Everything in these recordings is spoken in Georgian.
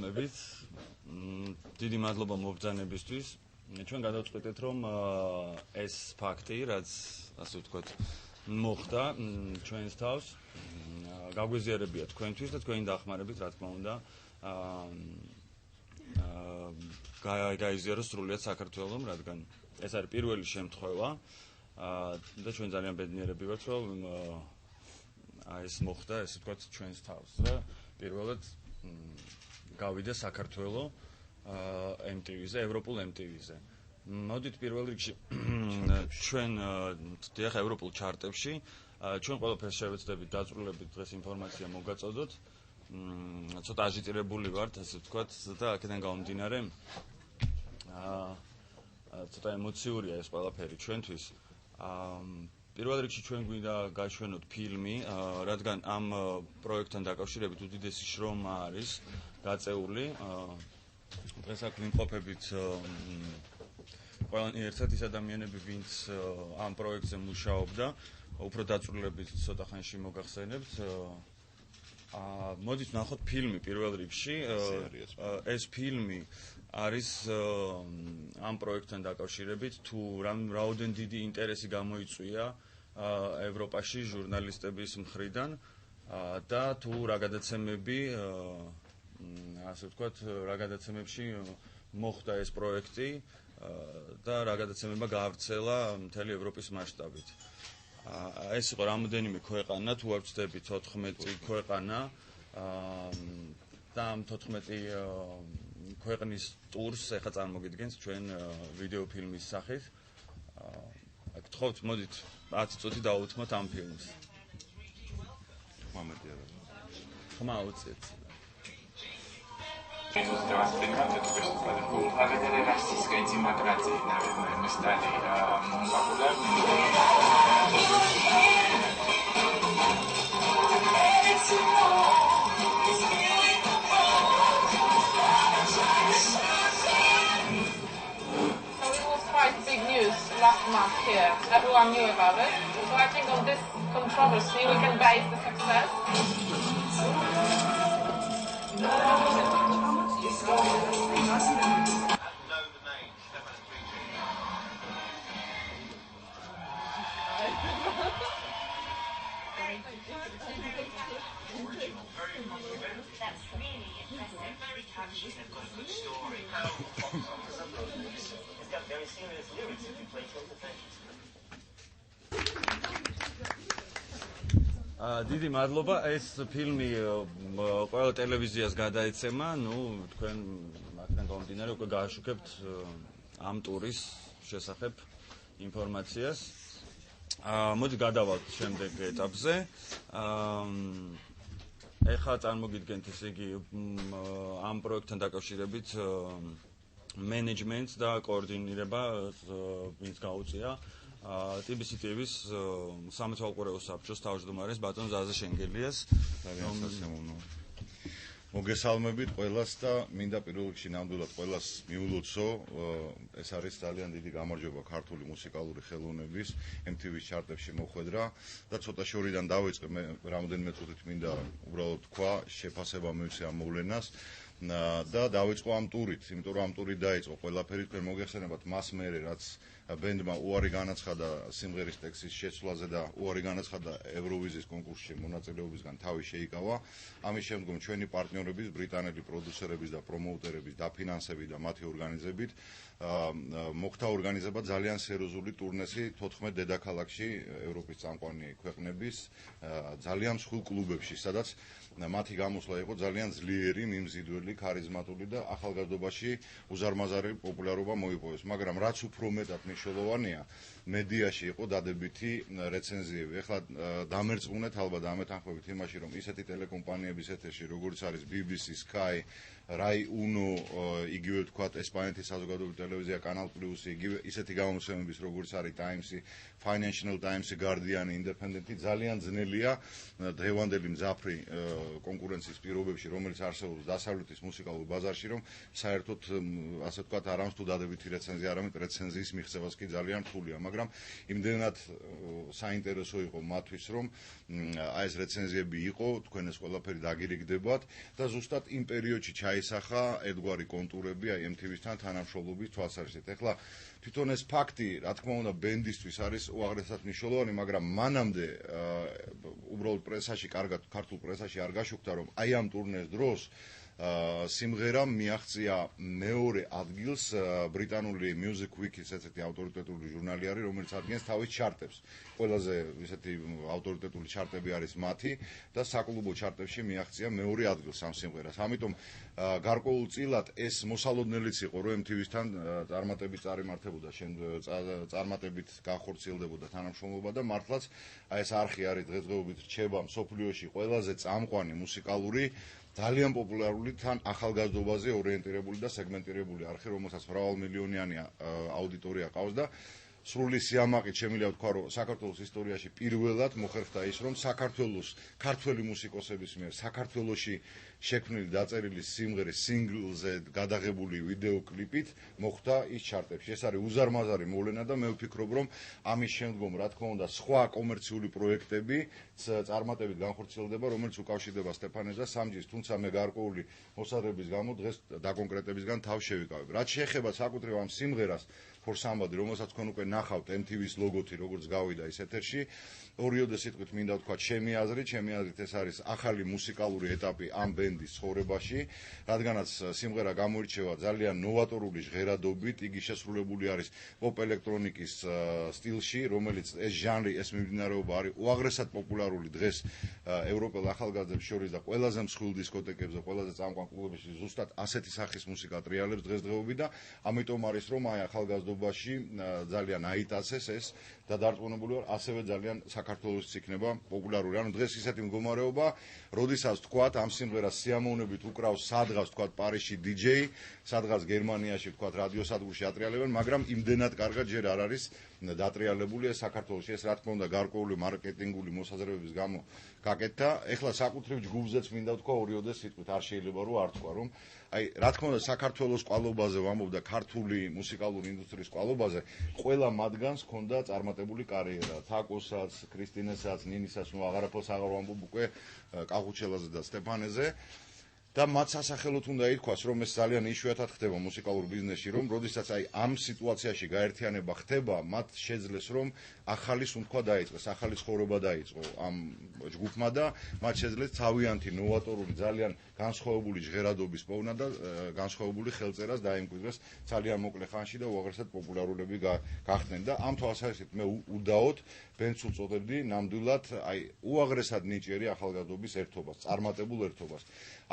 გულისხმებით. დიდი მადლობა მობრძანებისთვის. ჩვენ გადავწყვეტეთ, რომ ეს ფაქტი, რაც ასე ვთქვათ, მოხდა ჩვენს თავს, გაგვეზიარებია თქვენთვის და თქვენი დახმარებით, რა თქმა უნდა, გაიზიაროს სრულიად საქართველომ, რადგან ეს არის პირველი შემთხვევა და ჩვენ ძალიან ბედნიერები ვართ, რომ ეს მოხდა, ესე ვთქვათ, ჩვენს თავს და პირველად გავიდა საქართველო MTV-ზე, ევროპულ MTV-ზე. მოდით პირველ რიგში ჩვენ დიახ ევროპულ ჩარტებში ჩვენ ყველაფერს შევეცდებით დაწვრილებით დღეს ინფორმაცია მოგაწოდოთ. ცოტა აჟიტირებული ვართ, ასე ვთქვათ, და აქედან გამომდინარე ცოტა ემოციურია ეს ყველაფერი ჩვენთვის. პირველ რიგში ჩვენ გვინდა გაჩვენოთ ფილმი, რადგან ამ პროექტთან დაკავშირებით უდიდესი შრომა არის გაწეული. დღეს აქ ვიმყოფებით ყველანი ერთად ის ადამიანები, ვინც ამ პროექტზე მუშაობდა, უფრო დაწვრილებით ცოტა ხანში მოგახსენებთ. მოდით ვნახოთ ფილმი პირველ რიგში. ეს ფილმი არის ამ პროექტთან დაკავშირებით, თუ რაოდენ დიდი ინტერესი გამოიწვია ევროპაში ჟურნალისტების მხრიდან და თუ რა გადაცემები, ასე ვთქვათ, რა გადაცემებში მოხდა ეს პროექტი და რა გადაცემება გაავრცელა მთელი ევროპის მასშტაბით. ეს იყო რამოდენიმე ქვეყანა, თუ არ ვცდებით 14 ქვეყანა და ამ 14 ქვეყნის ტურს ეხლა წარმოგიდგენთ ჩვენ ვიდეო ფილმის სახით. გთხოვთ, მოდით 10 წუთი დავუთმოთ ამ ფილმს. ხმა უწევთ. Здравствуйте, благодаря российской демократии, наверное, мы стали популярными. So it was quite big news last month here. Everyone knew about it. So I think on this controversy we can base the success. That's really impressive. Very touching. They've got a good story. It's got very serious lyrics if you play Tilted Fantasy. დიდი მადლობა. ეს ფილმი ყველა ტელევიზიას გადაეცემა. თქვენ აქედან გამომდინარე უკვე გააშუქებთ ამ ტურის შესახებ ინფორმაციას. მოდი გადავალთ შემდეგ ეტაპზე. ეხლა წარმოგიდგენთ, ესე იგი, ამ პროექტთან დაკავშირებით მენეჯმენტს და კოორდინირება ვინც გაუწია TBC TV-ს სამეთვალყურეო საბჭოს თავმჯდომარეს ბატონ ზაზა შენგელიას. ძალიან სასიამოვნო. მოგესალმებით ყველას და მინდა პირველ რიგში ნამდვილად ყველას მიულოცო. ეს არის ძალიან დიდი გამარჯვება ქართული მუსიკალური ხელოვნების MTV-ს ჩარტებში მოხვედრა და ცოტა შორიდან დავიწყე, მე რამოდენიმე წუთით მინდა უბრალოდ თქვა, შეფასება მივცე ამ მოვლენას და დავიწყო ამ ტურით, იმიტომ რომ ამ ტურით დაიწყო ყველაფერი. თქვენ მოგეხსენებათ მას მერე, რაც ბენდმა უარი განაცხადა სიმღერის ტექსტის შეცვლაზე და უარი განაცხადა ევროვიზიის კონკურსში მონაწილეობისგან თავი შეიკავა. ამის შემდგომ ჩვენი პარტნიორების, ბრიტანელი პროდიუსერების და პრომოუტერების დაფინანსებით და მათი ორგანიზებით მოხდა ორგანიზება ძალიან სერიოზული ტურნესი 14 დედაქალაქში ევროპის წამყვანი ქვეყნების ძალიან მსხვილ კლუბებში, სადაც მათი გამოსვლა იყო ძალიან ძლიერი, მიმზიდველი, ქარიზმატული და ახალგაზრდობაში უზარმაზარი პოპულარობა მოიპოვეს. მაგრამ რაც უფრო მეტად მნიშვნელოვანია, მედიაში იყო დადებითი რეცენზიები. ეხლა დამერწმუნეთ ალბათ ამეთანხმებით იმაში, რომ ისეთი ტელეკომპანიების ეთერში, როგორც არის BBC, Sky, Rai Uno, იგივე ვთქვათ, ესპანეთის საზოგადოებრივი ტელევიზია Canal Plus, იგივე ისეთი გამომცემების, როგორც არის Times-ი, Financial Times-ი, Guardian-ი, Independent-ი, ძალიან ძნელია დღევანდელი მძაფრი კონკურენციის პირობებში, რომელიც არსებობს დასავლეთის მუსიკალურ ბაზარში, რომ საერთოდ ასე ვთქვათ, არამს თუ დადებითი რეცენზია, არამედ რეცენზიის მიღწევაც კი ძალიან რთულია, მაგრამ იმდენად საინტერესო იყო მათთვის, რომ აი ეს რეცენზიები იყო, თქვენ ეს ყველაფერი დაგირიგდებათ და ზუსტად იმ პერიოდში დაისახა ერთგვარი კონტურები აი MTV-სთან თანამშრომლობის თვალსაზრისით. ეხლა თვითონ ეს ფაქტი, რა თქმა უნდა, ბენდისთვის არის უაღრესად მნიშვნელოვანი, მაგრამ მანამდე უბრალოდ პრესაში, კარგად ქართულ პრესაში არ გაშუქდა, რომ აი ამ ტურნეს დროს სიმღერამ მიაღწია მეორე ადგილს ბრიტანული Music Week-ის ესეთი ავტორიტეტული ჟურნალი არის, რომელიც ადგენს თავის ჩარტებს. ყველაზე ესეთი ავტორიტეტული ჩარტები არის მათი და საკლუბო ჩარტებში მიაღწია მეორე ადგილს ამ სიმღერას. ამიტომ გარკვეულწილად ეს მოსალოდნელიც იყო, რომ MTV-სთან წარმატებით წარიმართებოდა, წარმატებით განხორციელდებოდა თანამშრომლობა და მართლაც ეს არხი არის დღესდღეობით რჩება მსოფლიოში ყველაზე წამყვანი მუსიკალური ძალიან პოპულარული თან ახალგაზრდობაზე ორიენტირებული და სეგმენტირებული არხი, რომელსაც მრავალმილიონიანი აუდიტორია ყავს და სრული სიამაყით შემიძლია ვთქვა, რომ საქართველოს ისტორიაში პირველად მოხერხდა ის, რომ საქართველოს ქართველი მუსიკოსების მიერ საქართველოში შექმნილი დაწერილი სიმღერის სინგლზე გადაღებული ვიდეო კლიპით მოხვდა ის ჩარტებში. ეს არის უზარმაზარი მოვლენა და მე ვფიქრობ, რომ ამის შემდგომ, რა თქმა უნდა, სხვა კომერციული პროექტები წარმატებით განხორციელდება, რომელიც უკავშირდება სტეფანეს და სამჯის, თუმცა მე გარკვეული მოსაზრების გამო დღეს დაკონკრეტებისგან თავს შევიკავებ. რაც შეეხება საკუთრივ ამ სიმღერას For Somebody, რომელსაც თქვენ უკვე ნახავთ MTV-ს ლოგოთი, როგორც გავიდა ის ეთერში, ორიოდე სიტყვით მინდა ვთქვა ჩემი აზრით ეს არის ახალი მუსიკალური ეტაპი ამ ბენდის ცხოვრებაში, რადგანაც სიმღერა გამოირჩევა ძალიან ნოვატორული ჟღერადობით, იგი შესრულებული არის პოპ ელექტრონიკის სტილში, რომელიც ეს ჟანრი, ეს მიმდინარეობა არის უაღრესად პოპულარული დღეს ევროპელ ახალგაზრდებს შორის და ყველაზე მსხვილ დისკოთეკებზე, ყველაზე წამყვან კლუბებში ზუსტად ასეთი სახის მუსიკა ტრიალებს დღესდღეობით და ამიტომ არის რომ აი ახალგაზრდობაში ძალიან აიტაცეს ეს და დარწმუნებული ვარ ასევე ძალიან საქართველოსიც იქნება პოპულარული. ანუ დღეს ისეთი მდგომარეობა, როდესაც თქვათ ამ სიმღერას სიამოვნებით უკრავს სადღაც თქვათ პარიზში DJ, სადღაც გერმანიაში თქვათ რადიოსადგურში ატრიალებენ, მაგრამ იმდენად კარგად ჯერ არ არის დატრიალებული ეს საქართველოში. ეს რა თქმა უნდა გარკვეული მარკეტინგული მოსაზრებების გამო გაკეთდა. ეხლა საკუთრივ ჯგუფზეც მინდა ვთქვა ორიოდე სიტყვით, არ შეიძლება რომ არ თქვა, რომ აი რა თქმა უნდა საქართველოს ყვალობაზე ვამბობ და ქართული მუსიკალური ინდუსტრიის ყვალობაზე ყველა მათგანს ჰქონდა წარმატებული კარიერა. თაკოსაც, ქრისტინესაც, ნინისაც, ნუ აღარაფერს აღარ ვამბობ უკვე კახუჩელაზე და სტეფანეზე. და მათ სასახელოდ უნდა ითქვას, რომ ეს ძალიან იშვიათად ხდება მუსიკალურ ბიზნესში, რომ როდესაც აი ამ სიტუაციაში გაერთიანება ხდება, მათ შეძლეს რომ ახალი სუნთქვა დაიწყეს, ახალი ცხოვრება დაიწყო ამ ჯგუფმა და მათ შეძლეს თავიანთი ნოვატორული, ძალიან განსხვავებული ჟღერადობის პოვნა და განსხვავებული ხელწერას დაემკვიდრეს ძალიან მოკლე ხანში და უაღრესად პოპულარულები გახდნენ და ამ თვალსაზრისით მე უდაოდ ბენდს უწოდებდი ნამდვილად აი უაღრესად ნიჭიერი ახალგაზრდობის ერთობას, წარმატებულ ერთობას.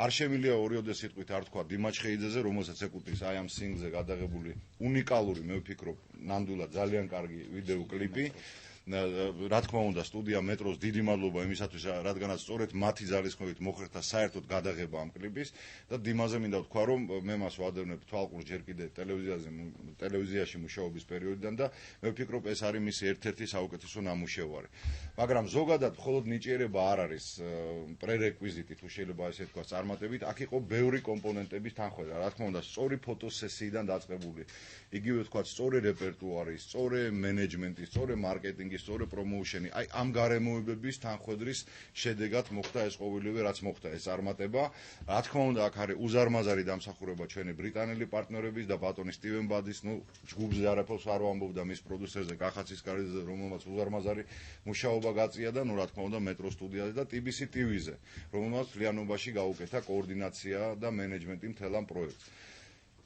არ შემიძლია ორიოდე სიტყვით არ თქვა დიმაჩ ხეიძეზე, რომელსაც ეკუთვნის აი ამ სინგლზე გადაღებული უნიკალური, მე ვფიქრობ, ნამდვილად ძალიან კარგი ვიდეო კლიპი. რა თქმა უნდა, სტუდია მეტროს დიდი მადლობა იმისათვის, რადგანაც სწორედ მათი ძალისხმევით მოხერხდა საერთოდ გადაღება ამ კლიპის და დიმაზე მინდა ვთქვა, რომ მე მას ვადევნებ თვალყურს ჯერ კიდე ტელევიზიაში მუშაობის პერიოდიდან და მე ვფიქრობ, ეს არის მისი ერთ-ერთი საუკეთესო ნამუშევარი. მაგრამ ზოგადად მხოლოდ ნიჭიერება არ არის პრერეკვიზიტი, თუ შეიძლება ესე ვთქვა, წარმატებით, აქ იყო ბევრი კომპონენტების თანხმობა. რა თქმა უნდა, სწორი ფოტოსესიიდან დაწყებული, იგივე ვთქვა, სწორი რეპერტუარი, სწორი მენეჯმენტი, სწორი მარკეტინგი, სწორი პრომოუშენი, აი ამ გარემოებების თანხმედრის შედეგად მოხდა ეს ყოველივე, რაც მოხდა ეს წარმატება. რა თქმა უნდა, აქ არის უზარმაზარი დამსახურება ჩვენი ბრიტანელი პარტნიორების და ბატონი სტივენ ბადის, ნუ ჯგუფზე არაფერს არ ვამბობ და მის პროდიუსერზე კახაცის კარიძეზე, რომელმაც უზარმაზარი მუშაობა გაწია და ნუ რა თქმა უნდა მეტრო სტუდიაზე და TBC TV-ზე, რომელმაც მთლიანობაში გაუკეთა კოორდინაცია და მენეჯმენტი მთელ ამ პროექტს.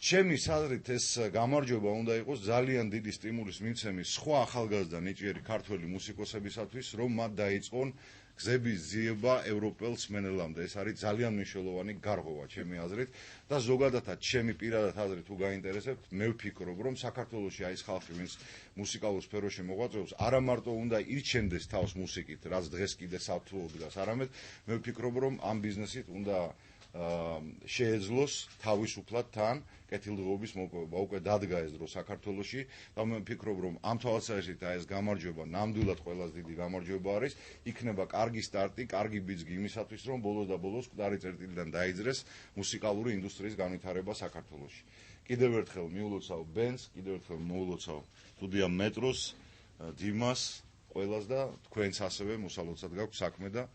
ჩემი აზრით ეს გამარჯვება უნდა იყოს ძალიან დიდი სტიმულის მიცემი სხვა ახალგაზრდა ნიჭიერი ქართველი მუსიკოსებისათვის, რომ მათ დაიწყონ გზების ძიება ევროპელ სმენელამდე. ეს არის ძალიან მნიშვნელოვანი გარღვევა ჩემი აზრით და ზოგადადაც ჩემი პირადად აზრით თუ გაინტერესებთ, მე ვფიქრობ, რომ საქართველოში აი ეს ხალხი, ვინც მუსიკალურ სფეროში მოღვაწეობს, არა მარტო უნდა ირჩენდეს თავს მუსიკით, რაც დღეს კიდე საფუძვლად დგას, არამედ მე ვფიქრობ, რომ ამ ბიზნესით უნდა შეეძლოს თავისუფლად თან კეთილდღეობის მოპოვება. უკვე დადგა ეს დრო საქართველოში და მე ვფიქრობ, რომ ამ თვალსაზრისით ეს გამარჯვება ნამდვილად ყველაზე დიდი გამარჯვება არის. იქნება კარგი სტარტი, კარგი ბიძგი იმისათვის, რომ ბოლოს და ბოლოს მკვდარი წერტილიდან დაიძრეს მუსიკალური ინდუსტრიის განვითარება საქართველოში. კიდევ ერთხელ მიულოცავ ბენდს, კიდევ ერთხელ მოულოცავ სტუდია მეტროს, დიმას, ყველას და თქვენს ასევე მოსალოდნელად გაქვთ საქმე და